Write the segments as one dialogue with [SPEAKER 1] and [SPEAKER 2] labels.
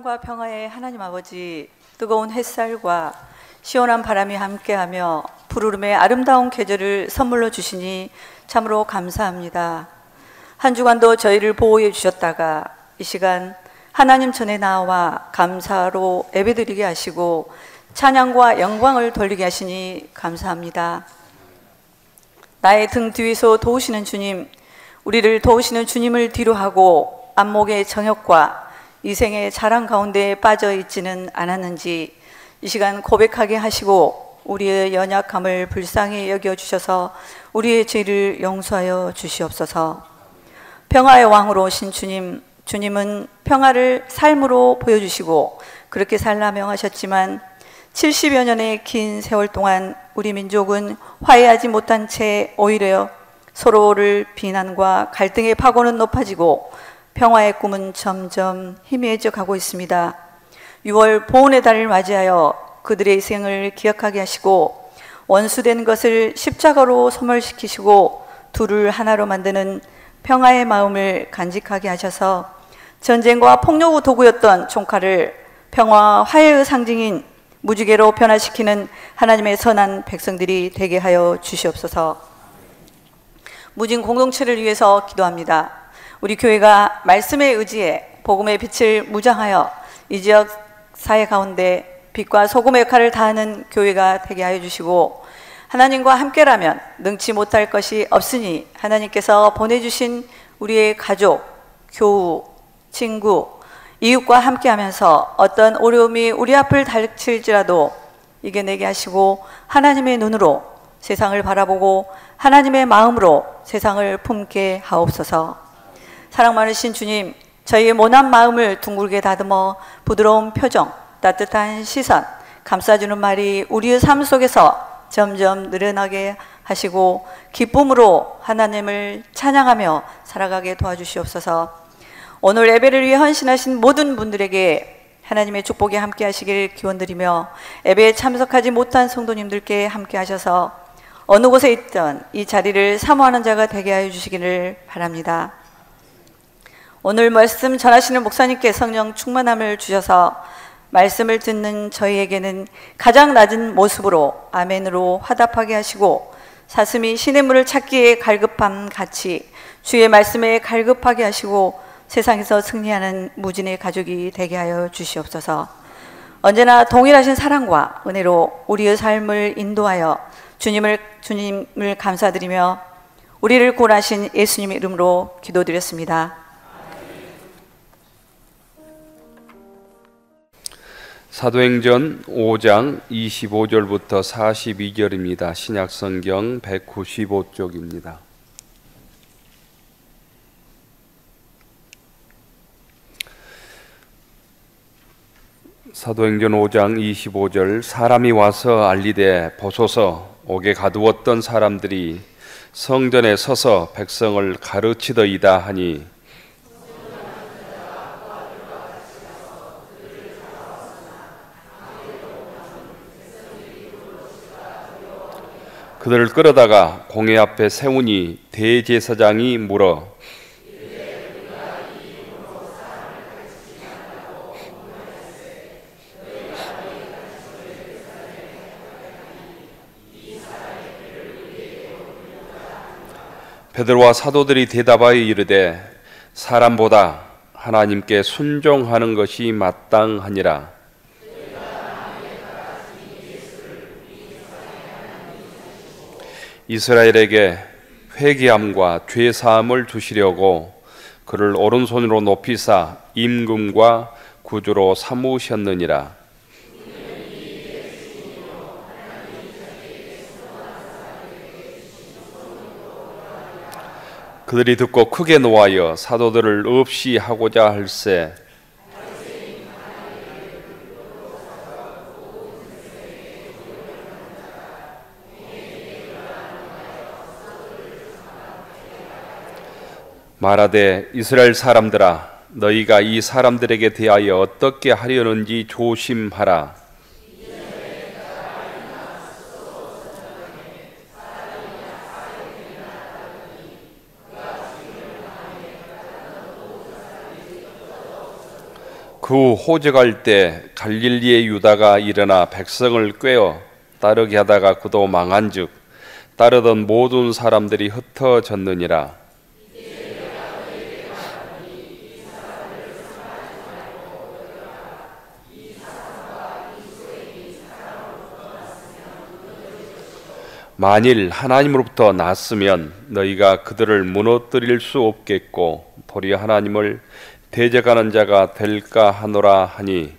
[SPEAKER 1] 평강과 평화의 하나님 아버지, 뜨거운 햇살과 시원한 바람이 함께하며 푸르름의 아름다운 계절을 선물로 주시니 참으로 감사합니다. 한 주간도 저희를 보호해 주셨다가 이 시간 하나님 전에 나와 감사로 예배드리게 하시고 찬양과 영광을 돌리게 하시니 감사합니다. 나의 등 뒤에서 도우시는 주님, 우리를 도우시는 주님을 뒤로 하고 안목의 정욕과 이생의 자랑 가운데 빠져 있지는 않았는지 이 시간 고백하게 하시고 우리의 연약함을 불쌍히 여겨주셔서 우리의 죄를 용서하여 주시옵소서. 평화의 왕으로 오신 주님, 주님은 평화를 삶으로 보여주시고 그렇게 살라 명하셨지만 70여 년의 긴 세월 동안 우리 민족은 화해하지 못한 채 오히려 서로를 비난과 갈등의 파고는 높아지고 평화의 꿈은 점점 희미해져 가고 있습니다. 6월 보훈의 달을 맞이하여 그들의 희생을 기억하게 하시고 원수된 것을 십자가로 소멸시키시고 둘을 하나로 만드는 평화의 마음을 간직하게 하셔서 전쟁과 폭력의 도구였던 총칼을 평화 화해의 상징인 무지개로 변화시키는 하나님의 선한 백성들이 되게 하여 주시옵소서. 무진 공동체를 위해서 기도합니다. 우리 교회가 말씀에 의지해 복음의 빛을 무장하여 이 지역 사회 가운데 빛과 소금의 역할을 다하는 교회가 되게 하여 주시고 하나님과 함께라면 능치 못할 것이 없으니 하나님께서 보내주신 우리의 가족, 교우, 친구, 이웃과 함께하면서 어떤 어려움이 우리 앞을 닥칠지라도 이겨내게 하시고 하나님의 눈으로 세상을 바라보고 하나님의 마음으로 세상을 품게 하옵소서. 사랑 많으신 주님, 저희의 모난 마음을 둥글게 다듬어 부드러운 표정, 따뜻한 시선, 감싸주는 말이 우리의 삶 속에서 점점 늘어나게 하시고 기쁨으로 하나님을 찬양하며 살아가게 도와주시옵소서. 오늘 예배를 위해 헌신하신 모든 분들에게 하나님의 축복이 함께 하시길 기원드리며 예배에 참석하지 못한 성도님들께 함께 하셔서 어느 곳에 있던 이 자리를 사모하는 자가 되게 하여 주시기를 바랍니다. 오늘 말씀 전하시는 목사님께 성령 충만함을 주셔서 말씀을 듣는 저희에게는 가장 낮은 모습으로 아멘으로 화답하게 하시고 사슴이 시냇물을 찾기에 갈급함 같이 주의 말씀에 갈급하게 하시고 세상에서 승리하는 무진의 가족이 되게 하여 주시옵소서. 언제나 동일하신 사랑과 은혜로 우리의 삶을 인도하여 주님을 감사드리며 우리를 구원하신 예수님의 이름으로 기도드렸습니다.
[SPEAKER 2] 사도행전 5장 25절부터 42절입니다. 신약성경 195쪽입니다. 사도행전 5장 25절 사람이 와서 알리되 보소서 옥에 가두었던 사람들이 성전에 서서 백성을 가르치더이다 하니 그들을 끌어다가 공회 앞에 세우니 대제사장이 물어 베드로와 사도들이 대답하여 이르되 사람보다 하나님께 순종하는 것이 마땅하니라. 이스라엘에게 회개함과 죄사함을 주시려고 그를 오른손으로 높이사 임금과 구주로 삼으셨느니라. 그들이 듣고 크게 노하여 사도들을 없이 하고자 할세 말하되 이스라엘 사람들아 너희가 이 사람들에게 대하여 어떻게 하려는지 조심하라. 그 그 호적할 때 갈릴리의 유다가 일어나 백성을 꾀어 따르게 하다가 그도 망한즉 따르던 모든 사람들이 흩어졌느니라. 만일 하나님으로부터 났으면 너희가 그들을 무너뜨릴 수 없겠고 도리어 하나님을 대적하는 자가 될까 하노라 하니,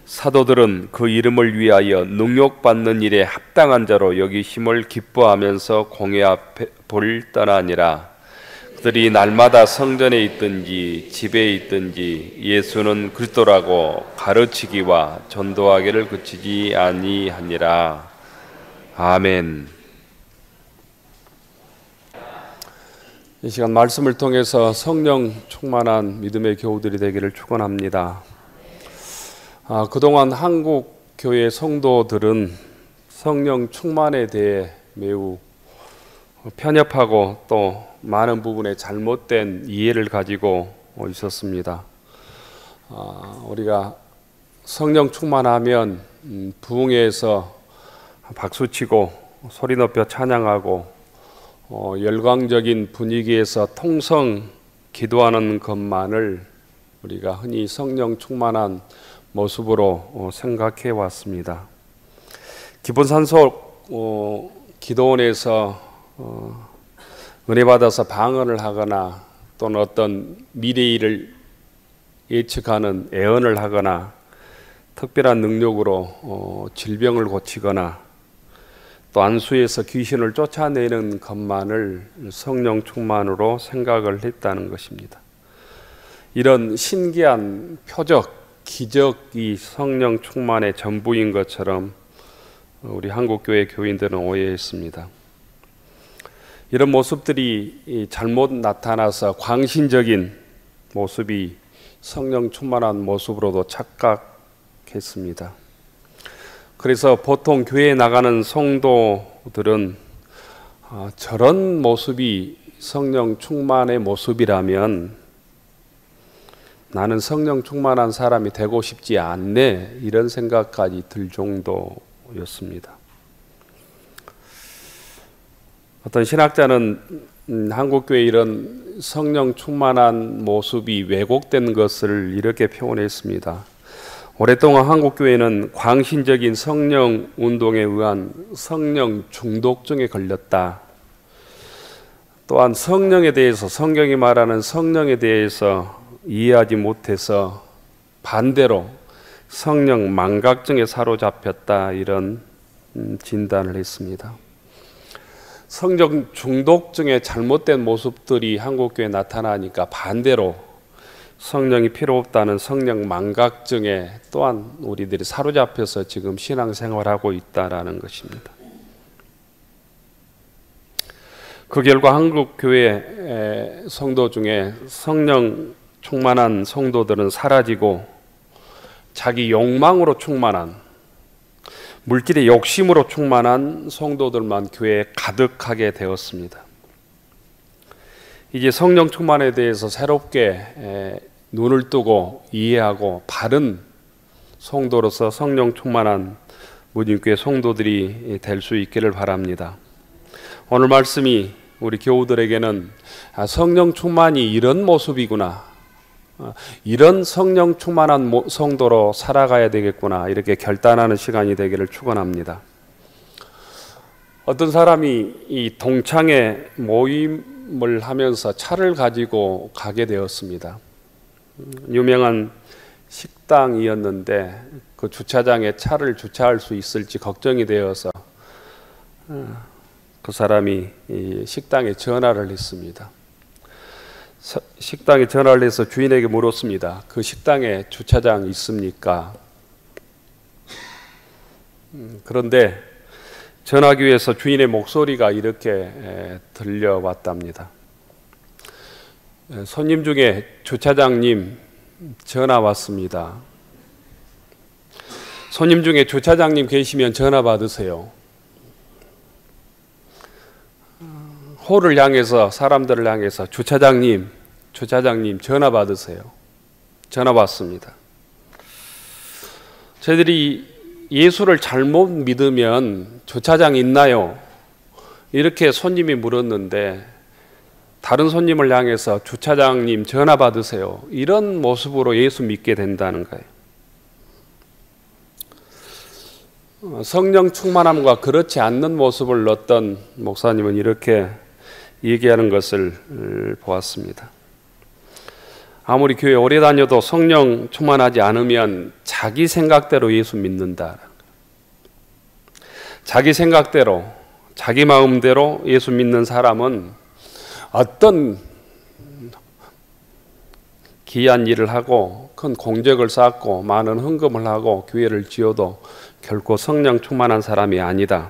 [SPEAKER 2] 사도들은 그 이름을 위하여 능욕받는 일에 합당한 자로 여기심을 기뻐하면서 공회 앞을 떠나니라. 그들이 날마다 성전에 있든지 집에 있든지 예수는 그리스도라고 가르치기와 전도하기를 그치지 아니하니라. 아멘. 이 시간 말씀을 통해서 성령 충만한 믿음의 교우들이 되기를 축원합니다. 그동안 한국 교회 성도들은 성령 충만에 대해 매우 편협하고 또 많은 부분에 잘못된 이해를 가지고 있었습니다. 우리가 성령 충만하면 부흥회에서 박수치고 소리 높여 찬양하고 열광적인 분위기에서 통성 기도하는 것만을 우리가 흔히 성령 충만한 모습으로 생각해 왔습니다. 기본산소 기도원에서 은혜 받아서 방언을 하거나 또는 어떤 미래일을 예측하는 예언을 하거나 특별한 능력으로 질병을 고치거나 또 안수에서 귀신을 쫓아내는 것만을 성령 충만으로 생각을 했다는 것입니다. 이런 신기한 표적, 기적이 성령 충만의 전부인 것처럼 우리 한국교회 교인들은 오해했습니다. 이런 모습들이 잘못 나타나서 광신적인 모습이 성령 충만한 모습으로도 착각했습니다. 그래서 보통 교회에 나가는 성도들은 저런 모습이 성령 충만의 모습이라면 나는 성령 충만한 사람이 되고 싶지 않네, 이런 생각까지 들 정도였습니다. 어떤 신학자는 한국교회 이런 성령 충만한 모습이 왜곡된 것을 이렇게 표현했습니다. 오랫동안 한국교회는 광신적인 성령 운동에 의한 성령 중독증에 걸렸다. 또한 성령에 대해서, 성경이 말하는 성령에 대해서 이해하지 못해서 반대로 성령 망각증에 사로잡혔다, 이런 진단을 했습니다. 성령 중독증의 잘못된 모습들이 한국교회에 나타나니까 반대로 성령이 필요 없다는 성령 망각증에 또한 우리들이 사로잡혀서 지금 신앙생활하고 있다라는 것입니다. 그 결과 한국교회 성도 중에 성령 충만한 성도들은 사라지고 자기 욕망으로 충만한, 물질의 욕심으로 충만한 성도들만 교회에 가득하게 되었습니다. 이제 성령 충만에 대해서 새롭게 눈을 뜨고 이해하고 바른 성도로서 성령 충만한 무진교회 성도들이 될 수 있기를 바랍니다. 오늘 말씀이 우리 교우들에게는 성령 충만이 이런 모습이구나, 이런 성령 충만한 성도로 살아가야 되겠구나, 이렇게 결단하는 시간이 되기를 축원합니다. 어떤 사람이 이 동창회 모임을 하면서 차를 가지고 가게 되었습니다. 유명한 식당이었는데 그 주차장에 차를 주차할 수 있을지 걱정이 되어서 그 사람이 이 식당에 전화를 했습니다. 식당에 전화를 해서 주인에게 물었습니다. 그 식당에 주차장 있습니까? 그런데 전화기에서 주인의 목소리가 이렇게 들려왔답니다. 손님 중에 주차장님 전화 왔습니다. 손님 중에 주차장님 계시면 전화 받으세요. 홀을 향해서 사람들을 향해서 주차장님 전화 받으세요. 전화 받습니다. 저희들이 예수를 잘못 믿으면 주차장 있나요? 이렇게 손님이 물었는데 다른 손님을 향해서 주차장님 전화 받으세요. 이런 모습으로 예수 믿게 된다는 거예요. 성령 충만함과 그렇지 않는 모습을 어떤 목사님은 이렇게 얘기하는 것을 보았습니다. 아무리 교회 오래 다녀도 성령 충만하지 않으면 자기 생각대로 예수 믿는다. 자기 생각대로, 자기 마음대로 예수 믿는 사람은 어떤 귀한 일을 하고 큰 공적을 쌓고 많은 헌금을 하고 교회를 지어도 결코 성령 충만한 사람이 아니다.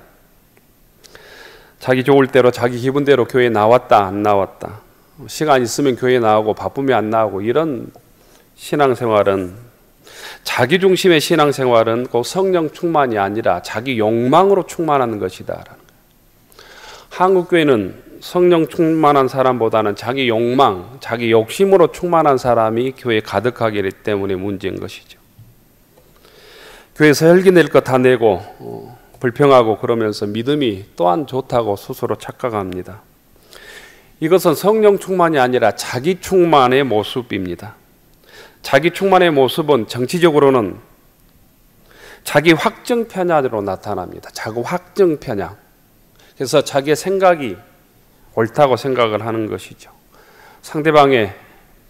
[SPEAKER 2] 자기 좋을 대로 자기 기분대로 교회에 나왔다 안 나왔다, 시간 있으면 교회에 나오고 바쁘면 안 나오고, 이런 신앙생활은, 자기 중심의 신앙생활은 꼭 성령 충만이 아니라 자기 욕망으로 충만하는 것이다. 한국교회는 성령 충만한 사람보다는 자기 욕망, 자기 욕심으로 충만한 사람이 교회에 가득하기 때문에 문제인 것이죠. 교회에서 헬기 낼 것 다 내고 불평하고 그러면서 믿음이 또한 좋다고 스스로 착각합니다. 이것은 성령 충만이 아니라 자기 충만의 모습입니다. 자기 충만의 모습은 정치적으로는 자기 확정 편향으로 나타납니다. 자기 확정 편향. 그래서 자기의 생각이 옳다고 생각을 하는 것이죠. 상대방의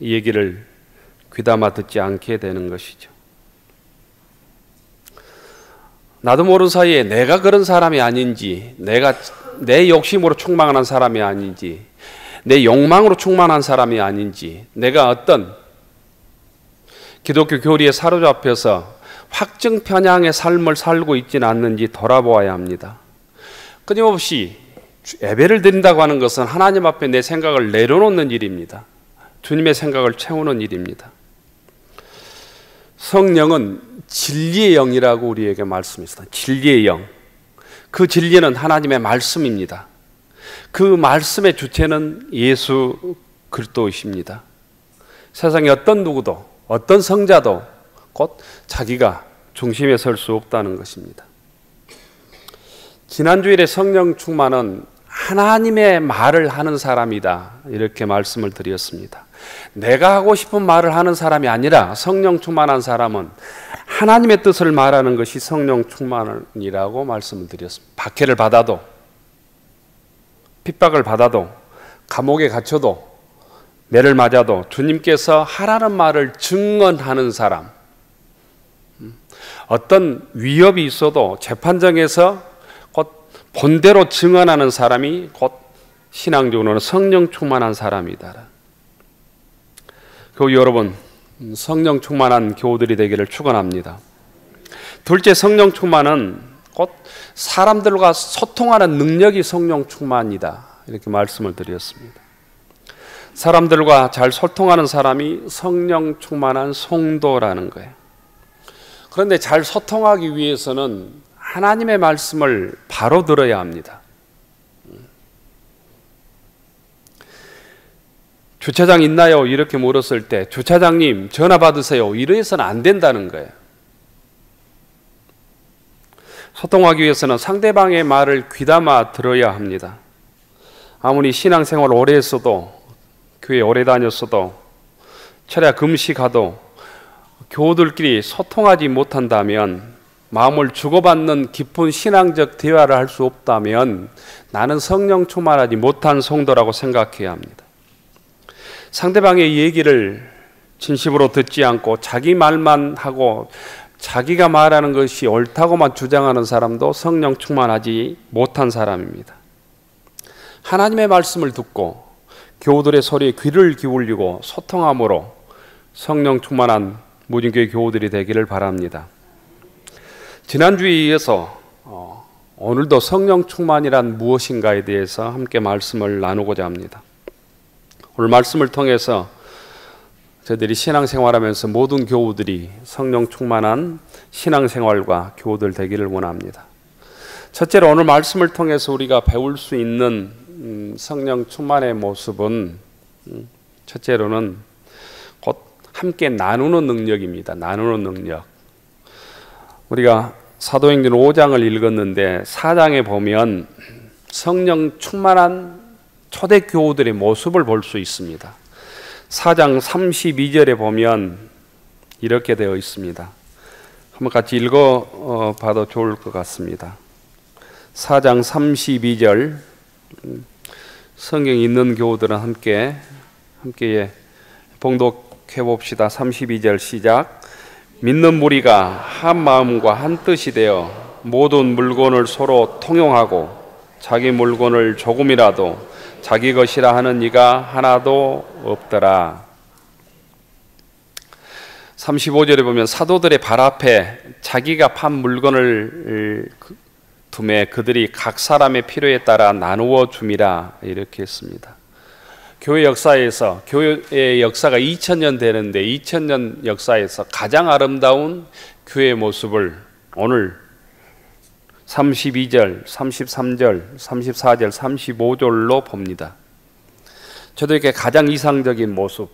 [SPEAKER 2] 얘기를 귀담아 듣지 않게 되는 것이죠. 나도 모르는 사이에 내가 그런 사람이 아닌지, 내가 내 욕심으로 충만한 사람이 아닌지, 내 욕망으로 충만한 사람이 아닌지, 내가 어떤 기독교 교리에 사로잡혀서 확정 편향의 삶을 살고 있지는 않는지 돌아보아야 합니다. 끊임없이 예배를 드린다고 하는 것은 하나님 앞에 내 생각을 내려놓는 일입니다. 주님의 생각을 채우는 일입니다. 성령은 진리의 영이라고 우리에게 말씀했습니다. 진리의 영. 그 진리는 하나님의 말씀입니다. 그 말씀의 주체는 예수 그리스도이십니다. 세상에 어떤 누구도, 어떤 성자도 곧 자기가 중심에 설 수 없다는 것입니다. 지난주일의 성령 충만은 하나님의 말을 하는 사람이다, 이렇게 말씀을 드렸습니다. 내가 하고 싶은 말을 하는 사람이 아니라 성령 충만한 사람은 하나님의 뜻을 말하는 것이 성령 충만이라고 말씀을 드렸습니다. 박해를 받아도, 핍박을 받아도, 감옥에 갇혀도, 매를 맞아도 주님께서 하라는 말을 증언하는 사람, 어떤 위협이 있어도 재판정에서 곧 본대로 증언하는 사람이 곧 신앙적으로는 성령 충만한 사람이다. 교우 여러분, 성령 충만한 교우들이 되기를 축원합니다. 둘째, 성령 충만은 곧 사람들과 소통하는 능력이 성령 충만이다, 이렇게 말씀을 드렸습니다. 사람들과 잘 소통하는 사람이 성령 충만한 성도라는 거예요. 그런데 잘 소통하기 위해서는 하나님의 말씀을 바로 들어야 합니다. 주차장 있나요? 이렇게 물었을 때 주차장님 전화 받으세요, 이래서는 안 된다는 거예요. 소통하기 위해서는 상대방의 말을 귀담아 들어야 합니다. 아무리 신앙생활 오래 했어도, 교회 오래 다녔어도, 철야 금식하도 교우들끼리 소통하지 못한다면, 마음을 주고받는 깊은 신앙적 대화를 할 수 없다면 나는 성령 충만하지 못한 성도라고 생각해야 합니다. 상대방의 얘기를 진심으로 듣지 않고 자기 말만 하고 자기가 말하는 것이 옳다고만 주장하는 사람도 성령 충만하지 못한 사람입니다. 하나님의 말씀을 듣고 교우들의 소리에 귀를 기울이고 소통함으로 성령 충만한 무진교회 교우들이 되기를 바랍니다. 지난주에 이어서 오늘도 성령 충만이란 무엇인가에 대해서 함께 말씀을 나누고자 합니다. 오늘 말씀을 통해서 저희들이 신앙생활하면서 모든 교우들이 성령 충만한 신앙생활과 교우들 되기를 원합니다. 첫째로 오늘 말씀을 통해서 우리가 배울 수 있는 성령 충만의 모습은 첫째로는 곧 함께 나누는 능력입니다. 나누는 능력. 우리가 사도행전 5장을 읽었는데 4장에 보면 성령 충만한 초대 교우들의 모습을 볼 수 있습니다. 4장 32절에 보면 이렇게 되어 있습니다. 한번 같이 읽어 봐도 좋을 것 같습니다. 4장 32절 성경 있는 교우들은 함께 봉독해 봅시다. 32절 시작. 믿는 무리가 한 마음과 한 뜻이 되어 모든 물건을 서로 통용하고 자기 물건을 조금이라도 자기 것이라 하는 이가 하나도 없더라. 35절에 보면 사도들의 발 앞에 자기가 판 물건을 두매 그들이 각 사람의 필요에 따라 나누어 줌이라 이렇게 했습니다. 교회 역사에서, 교회의 역사가 2000년 되는데 2000년 역사에서 가장 아름다운 교회의 모습을 오늘 32절, 33절, 34절, 35절로 봅니다. 저도 이렇게 가장 이상적인 모습,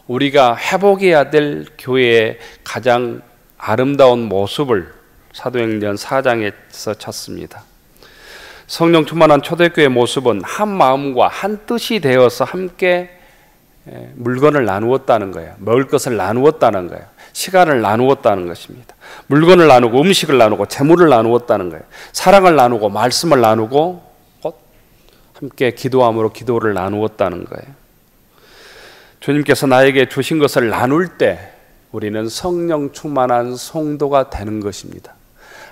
[SPEAKER 2] 우리가 회복해야 될 교회의 가장 아름다운 모습을 사도행전 4장에서 찾습니다. 성령 충만한 초대교회의 모습은 한 마음과 한 뜻이 되어서 함께 물건을 나누었다는 거예요. 먹을 것을 나누었다는 거예요. 시간을 나누었다는 것입니다. 물건을 나누고 음식을 나누고 재물을 나누었다는 거예요. 사랑을 나누고 말씀을 나누고 곧 함께 기도함으로 기도를 나누었다는 거예요. 주님께서 나에게 주신 것을 나눌 때 우리는 성령 충만한 성도가 되는 것입니다.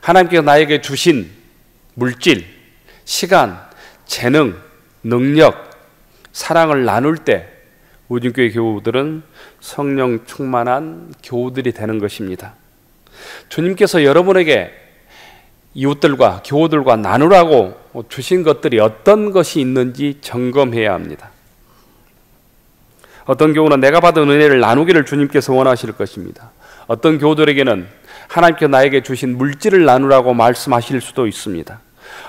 [SPEAKER 2] 하나님께서 나에게 주신 물질, 시간, 재능, 능력, 사랑을 나눌 때 우진교회 교우들은 성령 충만한 교우들이 되는 것입니다. 주님께서 여러분에게 이웃들과 교우들과 나누라고 주신 것들이 어떤 것이 있는지 점검해야 합니다. 어떤 교우는 내가 받은 은혜를 나누기를 주님께서 원하실 것입니다. 어떤 교우들에게는 하나님께서 나에게 주신 물질을 나누라고 말씀하실 수도 있습니다.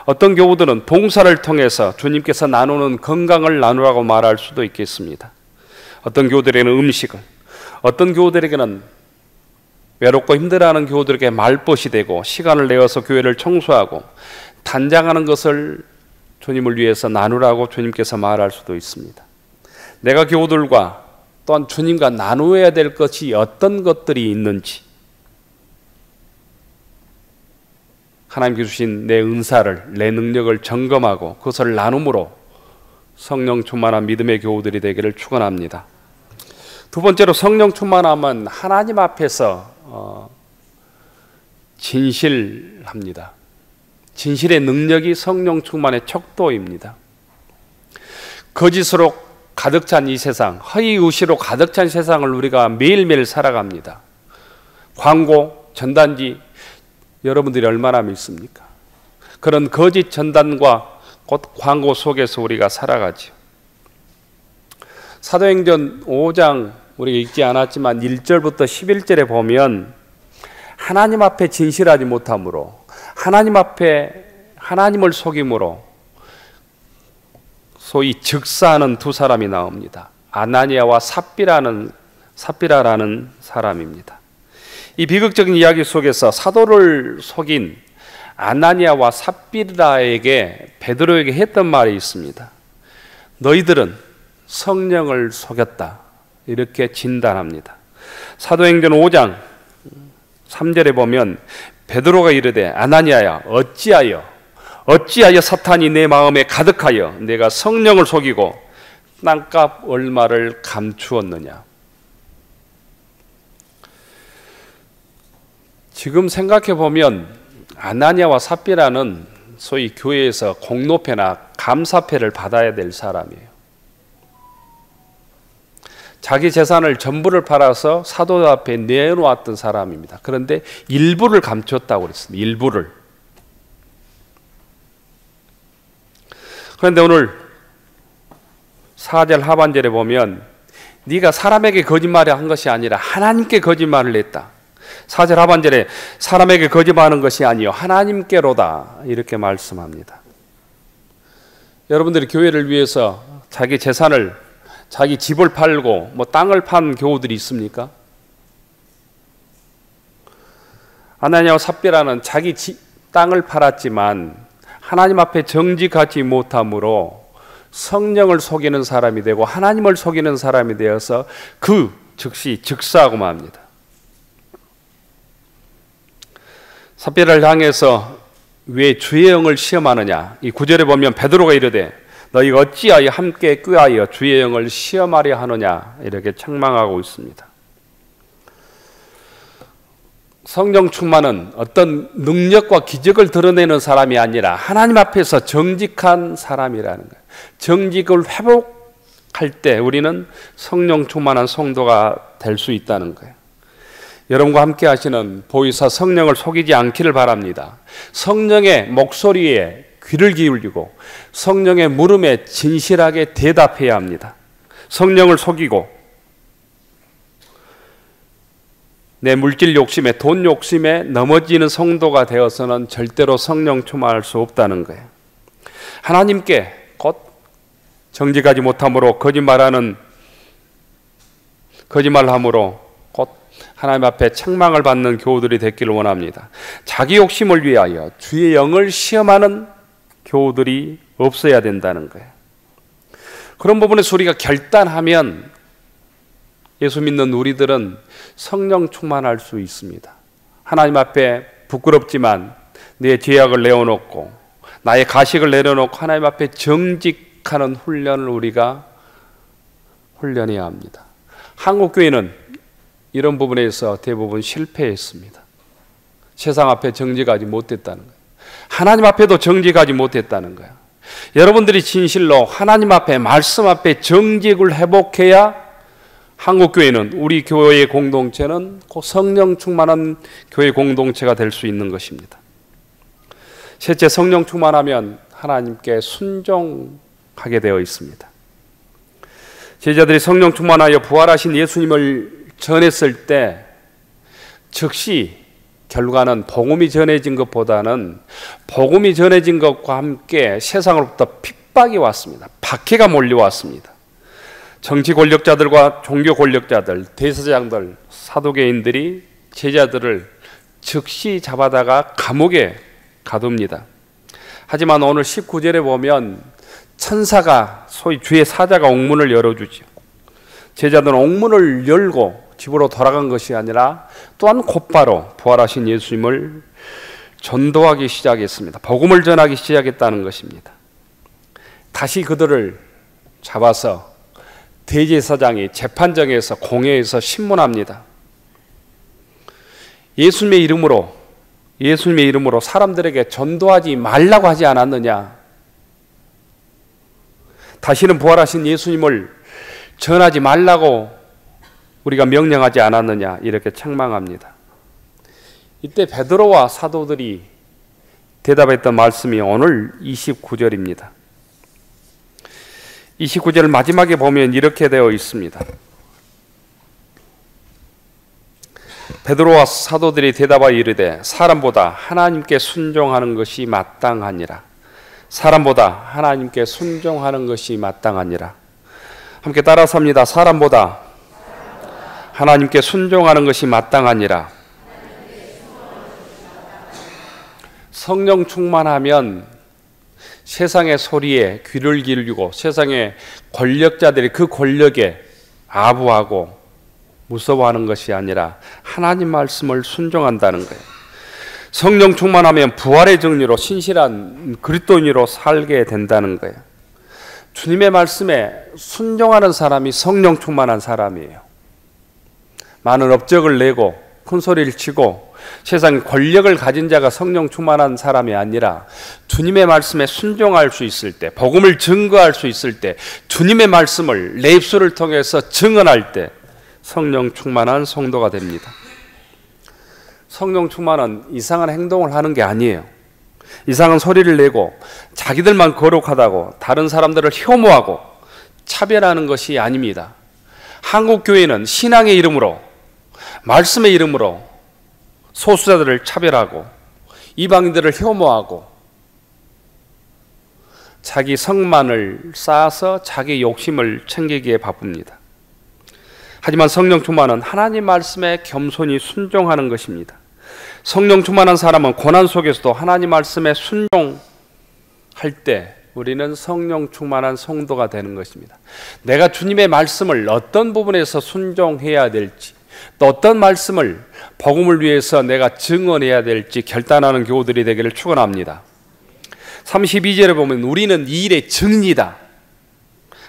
[SPEAKER 2] 어떤 교우들은 봉사를 통해서 주님께서 나누는 건강을 나누라고 말할 수도 있겠습니다. 어떤 교우들에게는 음식을, 어떤 교우들에게는 외롭고 힘들어하는 교우들에게 말벗이 되고 시간을 내어서 교회를 청소하고 단장하는 것을 주님을 위해서 나누라고 주님께서 말할 수도 있습니다. 내가 교우들과 또한 주님과 나누어야 될 것이 어떤 것들이 있는지, 하나님께 주신 내 은사를, 내 능력을 점검하고 그것을 나눔으로 성령 충만한 믿음의 교우들이 되기를 축원합니다. 두 번째로 성령 충만함은 하나님 앞에서 진실합니다. 진실의 능력이 성령 충만의 척도입니다. 거짓으로 가득 찬 이 세상, 허위의식으로 가득 찬 세상을 우리가 매일매일 살아갑니다. 광고, 전단지 여러분들이 얼마나 믿습니까? 그런 거짓 전단과 곧 광고 속에서 우리가 살아가죠. 사도행전 5장 우리가 읽지 않았지만 1절부터 11절에 보면 하나님 앞에 진실하지 못함으로, 하나님 앞에 하나님을 속임으로 소위 즉사하는 두 사람이 나옵니다. 아나니아와 삽비라라는 사람입니다. 이 비극적인 이야기 속에서 사도를 속인 아나니아와 삽비라에게, 베드로에게 했던 말이 있습니다. 너희들은 성령을 속였다. 이렇게 진단합니다. 사도행전 5장 3절에 보면 베드로가 이르되 아나니아야 어찌하여 사탄이 내 마음에 가득하여 내가 성령을 속이고 땅값 얼마를 감추었느냐. 지금 생각해 보면 아나니아와 삽비라는 소위 교회에서 공로패나 감사패를 받아야 될 사람이에요. 자기 재산을 전부를 팔아서 사도 앞에 내놓았던 사람입니다. 그런데 일부를 감췄다고 그랬습니다. 일부를. 그런데 오늘 4절 하반절에 보면 네가 사람에게 거짓말을 한 것이 아니라 하나님께 거짓말을 했다. 4절 하반절에 사람에게 거짓말하는 것이 아니요 하나님께로다 이렇게 말씀합니다. 여러분들이 교회를 위해서 자기 재산을, 자기 집을 팔고 뭐 땅을 판 교우들이 있습니까? 아나니아와 삽비라는 자기 땅을 팔았지만 하나님 앞에 정직하지 못함으로 성령을 속이는 사람이 되고 하나님을 속이는 사람이 되어서 그 즉시 즉사하고 맙니다. 삽비를 향해서 왜 주의 영을 시험하느냐? 이 9절에 보면 베드로가 이르되 너희가 어찌하여 함께 꾀하여 주의 영을 시험하려 하느냐? 이렇게 책망하고 있습니다. 성령 충만은 어떤 능력과 기적을 드러내는 사람이 아니라 하나님 앞에서 정직한 사람이라는 거예요. 정직을 회복할 때 우리는 성령 충만한 성도가 될 수 있다는 거예요. 여러분과 함께 하시는 보이사 성령을 속이지 않기를 바랍니다. 성령의 목소리에 귀를 기울이고 성령의 물음에 진실하게 대답해야 합니다. 성령을 속이고 내 물질 욕심에, 돈 욕심에 넘어지는 성도가 되어서는 절대로 성령 충만할 수 없다는 거예요. 하나님께 곧 정직하지 못함으로 거짓말함으로 곧 하나님 앞에 책망을 받는 교우들이 됐기를 원합니다. 자기 욕심을 위하여 주의 영을 시험하는 교우들이 없어야 된다는 거예요. 그런 부분에서 우리가 결단하면 예수 믿는 우리들은 성령 충만할 수 있습니다. 하나님 앞에 부끄럽지만 내 죄악을 내어놓고 나의 가식을 내려놓고 하나님 앞에 정직하는 훈련을 우리가 훈련해야 합니다. 한국교회는 이런 부분에서 대부분 실패했습니다. 세상 앞에 정직하지 못했다는 거예요. 하나님 앞에도 정직하지 못했다는 거예요. 여러분들이 진실로 하나님 앞에, 말씀 앞에 정직을 회복해야 한국교회는, 우리 교회의 공동체는 곧 성령 충만한 교회 공동체가 될 수 있는 것입니다. 셋째, 성령 충만하면 하나님께 순종하게 되어 있습니다. 제자들이 성령 충만하여 부활하신 예수님을 전했을 때 즉시 결과는 복음이 전해진 것보다는 복음이 전해진 것과 함께 세상으로부터 핍박이 왔습니다. 박해가 몰려왔습니다. 정치 권력자들과 종교 권력자들, 대제사장들, 사두개인들이 제자들을 즉시 잡아다가 감옥에 가둡니다. 하지만 오늘 19절에 보면 천사가, 소위 주의 사자가 옥문을 열어주죠. 제자들은 옥문을 열고 집으로 돌아간 것이 아니라 또한 곧바로 부활하신 예수님을 전도하기 시작했습니다. 복음을 전하기 시작했다는 것입니다. 다시 그들을 잡아서 대제사장이 재판정에서 공회에서 신문합니다. 예수님의 이름으로 사람들에게 전도하지 말라고 하지 않았느냐? 다시는 부활하신 예수님을 전하지 말라고 우리가 명령하지 않았느냐? 이렇게 책망합니다. 이때 베드로와 사도들이 대답했던 말씀이 오늘 29절입니다. 29절 마지막에 보면 이렇게 되어 있습니다. 베드로와 사도들이 대답하여 이르되 사람보다 하나님께 순종하는 것이 마땅하니라. 사람보다 하나님께 순종하는 것이 마땅하니라. 함께 따라서 합니다. 사람보다 하나님께 순종하는 것이 마땅하니라. 성령 충만하면 세상의 소리에 귀를 기울이고 세상의 권력자들이 그 권력에 아부하고 무서워하는 것이 아니라 하나님 말씀을 순종한다는 거예요. 성령 충만하면 부활의 정리로 신실한 그리스도인으로 살게 된다는 거예요. 주님의 말씀에 순종하는 사람이 성령 충만한 사람이에요. 많은 업적을 내고 큰 소리를 치고 세상 권력을 가진 자가 성령 충만한 사람이 아니라 주님의 말씀에 순종할 수 있을 때, 복음을 증거할 수 있을 때, 주님의 말씀을 내 입술을 통해서 증언할 때 성령 충만한 성도가 됩니다. 성령 충만은 이상한 행동을 하는 게 아니에요. 이상한 소리를 내고 자기들만 거룩하다고 다른 사람들을 혐오하고 차별하는 것이 아닙니다. 한국교회는 신앙의 이름으로, 말씀의 이름으로 소수자들을 차별하고 이방인들을 혐오하고 자기 성만을 쌓아서 자기 욕심을 챙기기에 바쁩니다. 하지만 성령 충만은 하나님 말씀에 겸손히 순종하는 것입니다. 성령 충만한 사람은 고난 속에서도 하나님 말씀에 순종할 때 우리는 성령 충만한 성도가 되는 것입니다. 내가 주님의 말씀을 어떤 부분에서 순종해야 될지, 또 어떤 말씀을 복음을 위해서 내가 증언해야 될지 결단하는 교우들이 되기를 축원합니다. 32절에 보면 우리는 이 일의 증인이다.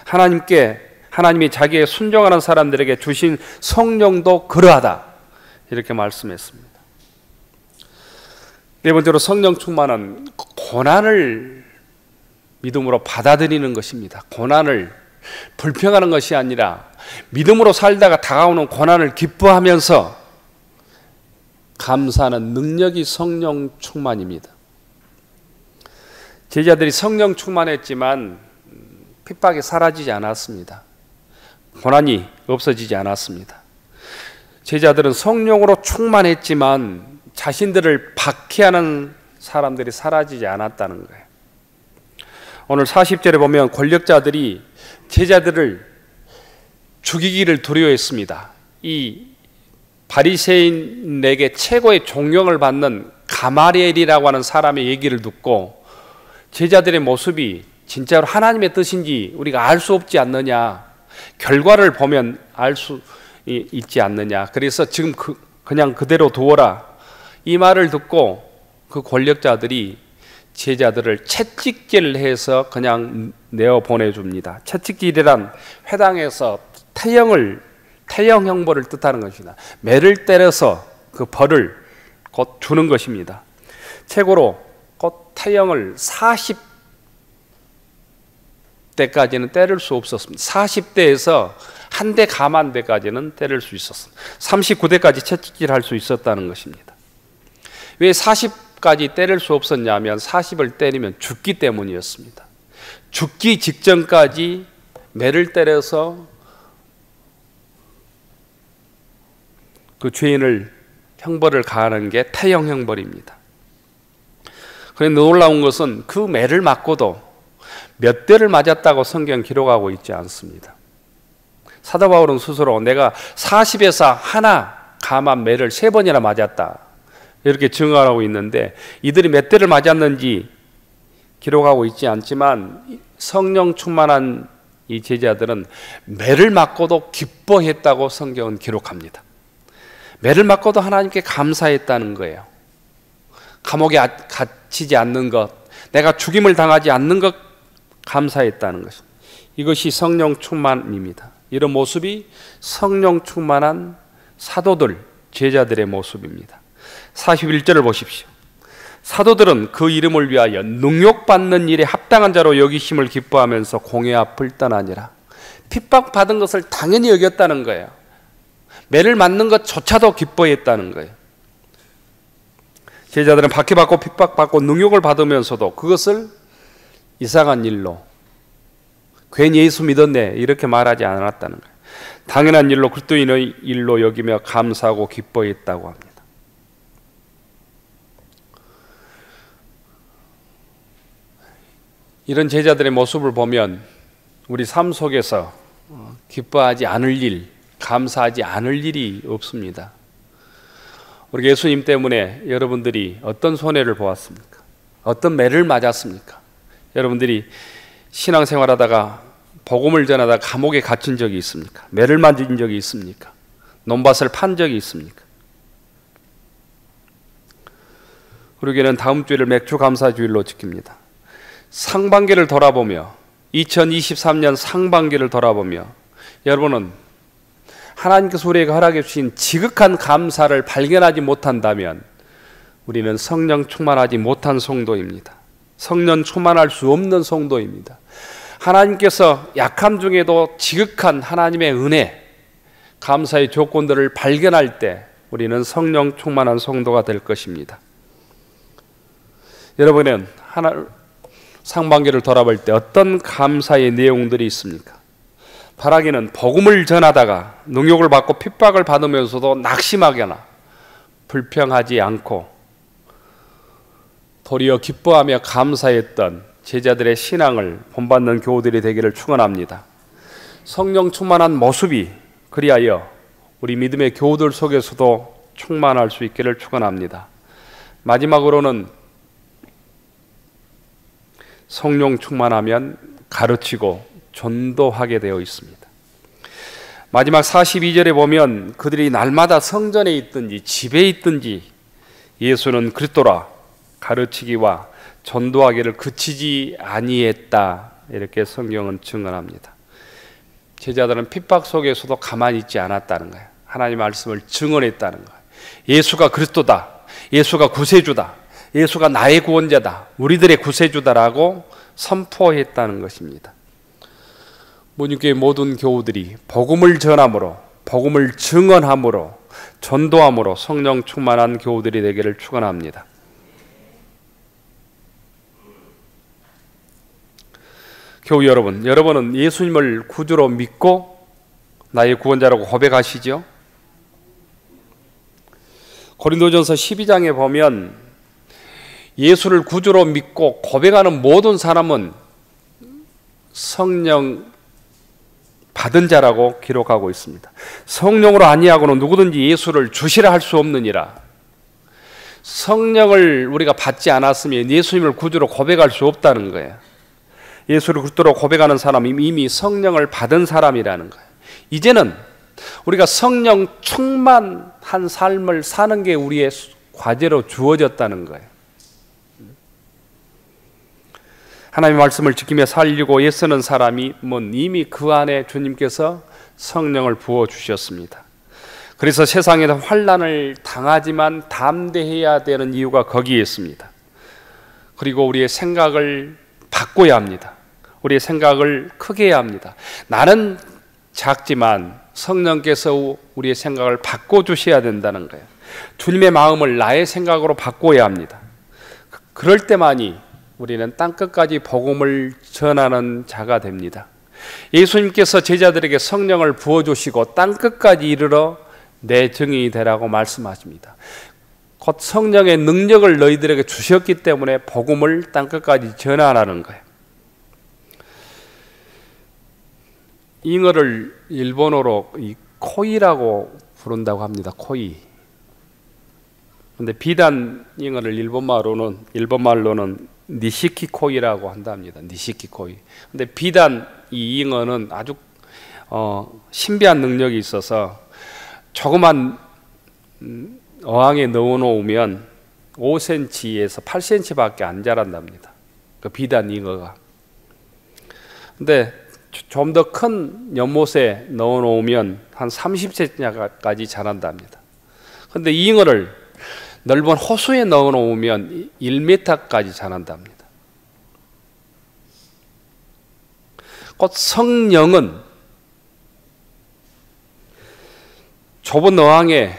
[SPEAKER 2] 하나님이 자기의 순종하는 사람들에게 주신 성령도 그러하다. 이렇게 말씀했습니다. 네 번째로 성령 충만은 고난을 믿음으로 받아들이는 것입니다. 고난을 불평하는 것이 아니라 믿음으로 살다가 다가오는 고난을 기뻐하면서 감사하는 능력이 성령 충만입니다. 제자들이 성령 충만했지만 핍박이 사라지지 않았습니다. 고난이 없어지지 않았습니다. 제자들은 성령으로 충만했지만 자신들을 박해하는 사람들이 사라지지 않았다는 거예요. 오늘 40절에 보면 권력자들이 제자들을 죽이기를 두려워했습니다. 이 바리새인에게 최고의 존경을 받는 가마리엘이라고 하는 사람의 얘기를 듣고 제자들의 모습이 진짜로 하나님의 뜻인지 우리가 알 수 없지 않느냐, 결과를 보면 알 수 있지 않느냐, 그래서 지금 그냥 그대로 두어라, 이 말을 듣고 그 권력자들이 제자들을 채찍질해서 그냥 내어 보내줍니다. 채찍질이란 회당에서 태형 형벌을 뜻하는 것입니다. 매를 때려서 그 벌을 곧 주는 것입니다. 최고로 곧 태형을 40대까지는 때릴 수 없었습니다. 40대에서 한 대 감한 데까지는 때릴 수 있었습니다. 39대까지 채찍질할 수 있었다는 것입니다. 왜 40까지 때릴 수 없었냐면 40을 때리면 죽기 때문이었습니다. 죽기 직전까지 매를 때려서 그 죄인을 형벌을 가하는 게 태형 형벌입니다. 그런데 놀라운 것은 그 매를 맞고도 몇 대를 맞았다고 성경 기록하고 있지 않습니다. 사도 바울은 스스로 내가 40에서 하나 감한 매를 3번이나 맞았다 이렇게 증언하고 있는데, 이들이 몇 대를 맞았는지 기록하고 있지 않지만 성령 충만한 이 제자들은 매를 맞고도 기뻐했다고 성경은 기록합니다. 매를 맞고도 하나님께 감사했다는 거예요. 감옥에 갇히지 않는 것, 내가 죽임을 당하지 않는 것 감사했다는 것입니다. 이것이 성령 충만입니다. 이런 모습이 성령 충만한 사도들, 제자들의 모습입니다. 41절을 보십시오. 사도들은 그 이름을 위하여 능욕받는 일에 합당한 자로 여기심을 기뻐하면서 공회 앞을 떠나니라. 핍박받은 것을 당연히 여겼다는 거예요. 매를 맞는 것조차도 기뻐했다는 거예요. 제자들은 박해받고 핍박받고 능욕을 받으면서도 그것을 이상한 일로, 괜히 예수 믿었네 이렇게 말하지 않았다는 거예요. 당연한 일로, 그리스도인의 일로 여기며 감사하고 기뻐했다고 합니다. 이런 제자들의 모습을 보면 우리 삶 속에서 기뻐하지 않을 일, 감사하지 않을 일이 없습니다. 우리 예수님 때문에 여러분들이 어떤 손해를 보았습니까? 어떤 매를 맞았습니까? 여러분들이 신앙생활하다가 복음을 전하다가 감옥에 갇힌 적이 있습니까? 매를 맞은 적이 있습니까? 논밭을 판 적이 있습니까? 우리에게는 다음 주일을 맥주 감사 주일로 지킵니다. 상반기를 돌아보며, 2023년 상반기를 돌아보며 여러분은 하나님께서 우리에게 허락해 주신 지극한 감사를 발견하지 못한다면 우리는 성령 충만하지 못한 성도입니다. 성령 충만할 수 없는 성도입니다. 하나님께서 약함 중에도 지극한 하나님의 은혜, 감사의 조건들을 발견할 때 우리는 성령 충만한 성도가 될 것입니다. 여러분은 상반기를 돌아볼 때 어떤 감사의 내용들이 있습니까? 바라기는 복음을 전하다가 능욕을 받고 핍박을 받으면서도 낙심하거나 불평하지 않고 도리어 기뻐하며 감사했던 제자들의 신앙을 본받는 교우들이 되기를 축원합니다. 성령 충만한 모습이 그리하여 우리 믿음의 교우들 속에서도 충만할 수 있기를 축원합니다. 마지막으로는 성령 충만하면 가르치고 전도하게 되어 있습니다. 마지막 42절에 보면 그들이 날마다 성전에 있든지 집에 있든지 예수는 그리스도라 가르치기와 전도하기를 그치지 아니했다, 이렇게 성경은 증언합니다. 제자들은 핍박 속에서도 가만히 있지 않았다는 거예요. 하나님의 말씀을 증언했다는 거예요. 예수가 그리스도다, 예수가 구세주다, 예수가 나의 구원자다, 우리들의 구세주다라고 선포했다는 것입니다. 모든교회 모든 교우들이 복음을 전함으로, 복음을 증언함으로, 전도함으로 성령 충만한 교우들이 되기를 축원합니다. 교우 여러분, 여러분은 예수님을 구주로 믿고 나의 구원자라고 고백하시죠? 고린도전서 12장에 보면 예수를 구주로 믿고 고백하는 모든 사람은 성령 받은 자라고 기록하고 있습니다. 성령으로 아니하고는 누구든지 예수를 주시라 할 수 없느니라. 성령을 우리가 받지 않았으면 예수님을 구주로 고백할 수 없다는 거예요. 예수를 그리스도로 고백하는 사람은 이미 성령을 받은 사람이라는 거예요. 이제는 우리가 성령 충만한 삶을 사는 게 우리의 과제로 주어졌다는 거예요. 하나님의 말씀을 지키며 살리고 애쓰는 사람이 이미 그 안에 주님께서 성령을 부어주셨습니다. 그래서 세상에서 환난을 당하지만 담대해야 되는 이유가 거기에 있습니다. 그리고 우리의 생각을 바꿔야 합니다. 우리의 생각을 크게 해야 합니다. 나는 작지만 성령께서 우리의 생각을 바꿔주셔야 된다는 거예요. 주님의 마음을 나의 생각으로 바꿔야 합니다. 그럴 때만이 우리는 땅끝까지 복음을 전하는 자가 됩니다. 예수님께서 제자들에게 성령을 부어주시고 땅끝까지 이르러 내 증인이 되라고 말씀하십니다. 곧 성령의 능력을 너희들에게 주셨기 때문에 복음을 땅끝까지 전하라는 거예요. 잉어를 일본어로 코이라고 부른다고 합니다. 코이. 근데 비단 잉어를 일본말로는 니시키 코이라고 한답니다. 니시키 코이. 근데 비단 이 잉어는 아주 신비한 능력이 있어서 조그만 어항에 넣어놓으면 5cm에서 8cm밖에 안 자란답니다. 그 비단 잉어가. 근데 좀 더 큰 연못에 넣어놓으면 한 30cm까지 자란답니다. 근데 이 잉어를 넓은 호수에 넣어놓으면 1m까지 자란답니다. 곧 성령은 좁은 어항에,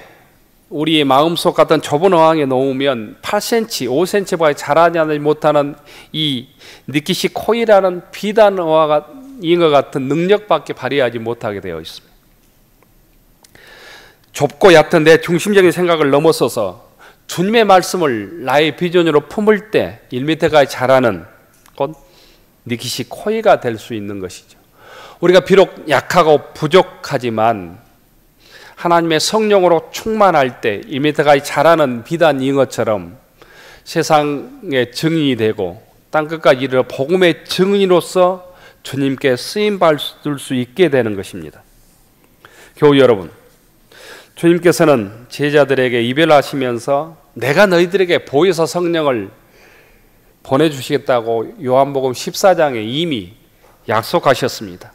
[SPEAKER 2] 우리의 마음속 같은 좁은 어항에 놓으면 8cm, 5cm밖에 자라지 못하는 이 니키시 코이라는 비단 잉어 같은 능력밖에 발휘하지 못하게 되어 있습니다. 좁고 얕은 내 중심적인 생각을 넘어서서 주님의 말씀을 나의 비전으로 품을 때 1m까지 자라는 곧 니키시 코이가 될 수 있는 것이죠. 우리가 비록 약하고 부족하지만 하나님의 성령으로 충만할 때 1m까지 자라는 비단 잉어처럼 세상의 증인이 되고 땅끝까지 이르러 복음의 증인으로서 주님께 쓰임받을 수 있게 되는 것입니다. 교우 여러분, 주님께서는 제자들에게 이별하시면서 내가 너희들에게 보혜사 성령을 보내주시겠다고 요한복음 14장에 이미 약속하셨습니다.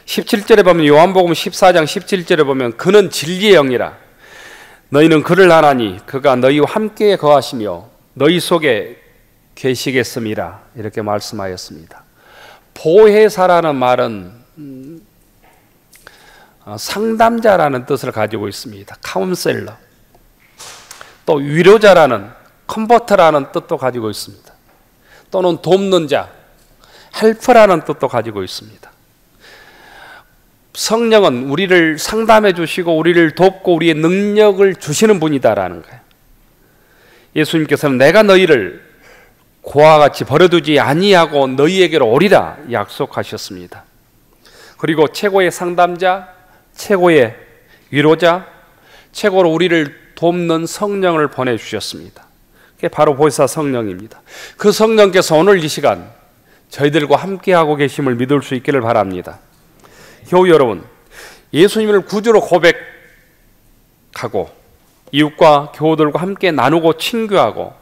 [SPEAKER 2] 17절에 보면, 요한복음 14장 17절에 보면 그는 진리의 영이라 너희는 그를 아나니 그가 너희와 함께 거하시며 너희 속에 계시겠음이라, 이렇게 말씀하였습니다. 보혜사라는 말은 상담자라는 뜻을 가지고 있습니다. 카운셀러. 또 위로자라는, 컴포터라는 뜻도 가지고 있습니다. 또는 돕는 자, 헬퍼라는 뜻도 가지고 있습니다. 성령은 우리를 상담해 주시고 우리를 돕고 우리의 능력을 주시는 분이다라는 거예요. 예수님께서는 내가 너희를 고와 같이 버려두지 아니하고 너희에게로 오리라 약속하셨습니다. 그리고 최고의 상담자, 최고의 위로자, 최고로 우리를 돕는 성령을 보내주셨습니다. 그게 바로 보혜사 성령입니다. 그 성령께서 오늘 이 시간 저희들과 함께하고 계심을 믿을 수 있기를 바랍니다. 교우 여러분, 예수님을 구주로 고백하고 이웃과 교우들과 함께 나누고 친교하고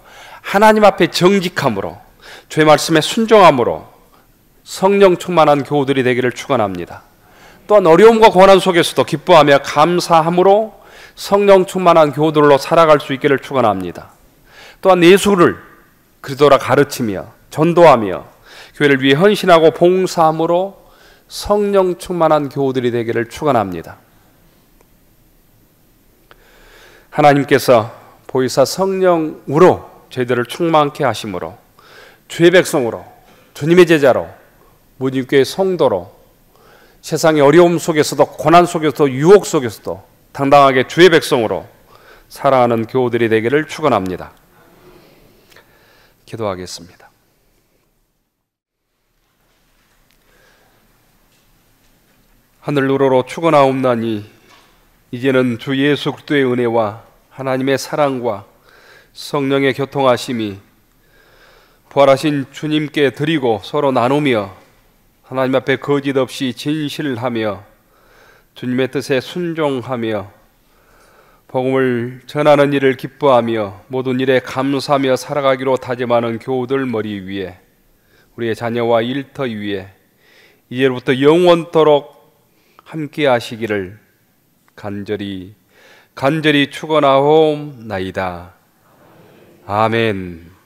[SPEAKER 2] 하나님 앞에 정직함으로 주의 말씀에 순종함으로 성령 충만한 교우들이 되기를 축원합니다. 또한 어려움과 고난 속에서도 기뻐하며 감사함으로 성령 충만한 교우들로 살아갈 수 있기를 축원합니다. 또한 예수를 그리스도라 가르치며 전도하며 교회를 위해 헌신하고 봉사함으로 성령 충만한 교우들이 되기를 축원합니다. 하나님께서 보혜사 성령으로 저희들을 충만케 하심으로 주의 백성으로 주님의 제자로 무님교의 성도로 세상의 어려움 속에서도 고난 속에서도 유혹 속에서도 당당하게 주의 백성으로 살아가는 교우들이 되기를 축원합니다. 기도하겠습니다. 하늘 우러러 축원하옵나니 이제는 주 예수 그리스도의 은혜와 하나님의 사랑과 성령의 교통하심이 부활하신 주님께 드리고 서로 나누며 하나님 앞에 거짓 없이 진실하며 주님의 뜻에 순종하며 복음을 전하는 일을 기뻐하며 모든 일에 감사하며 살아가기로 다짐하는 교우들 머리 위에 우리의 자녀와 일터 위에 이제부터 영원토록 함께 하시기를 간절히 축원하옵나이다. 아멘.